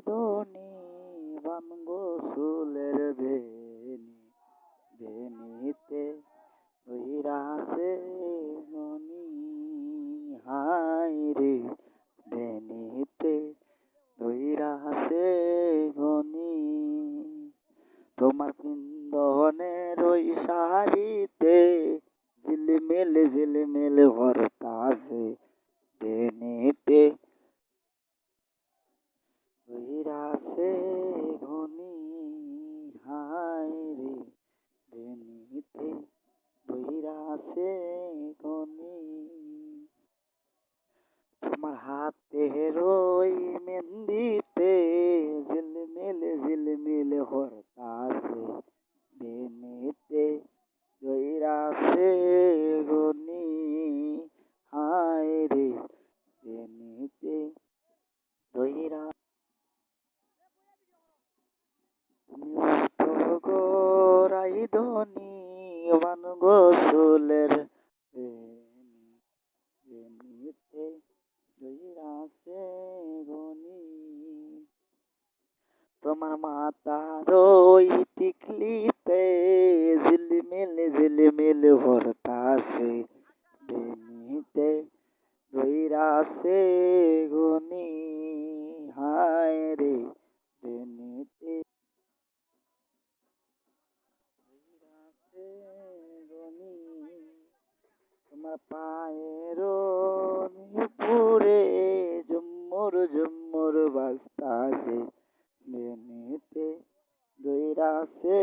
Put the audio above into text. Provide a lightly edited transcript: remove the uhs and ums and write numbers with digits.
ধনি বান গোসলের বেনি বেনিতে ধইরাছে ধনি হায় রে বেনিতে ধইরাছে ধনি তোমার পিন্দনের ওই শাড়িতে ঝিলমিল ঝিলমিল হরতাছে বেনিতে ধইরাছে ধনি হায় রে বেনিতে ধইরাছে ধনি তোমার হাতের ওই মেহেন্দিতে ঝিলমিল ঝিলমিল হরতাছে বেনিতে ধইরাছে ধনি হায় রে বেনিতে ধইরা গোরাই ধনি বান গোসলের বেনিতে ধইরাছে ধনি তোমার মাথার ওই টিকলিতে ঝিলমিল ঝিলমিল হরতাছে বেনিতে ধইরাছে ধনি হায় রে বেনিতে ধইরাছে ধনি তোমার পায়ের নুপুরে ঝুমুর ঝুমুর বাজতাছে বেনিতে ধইরাছে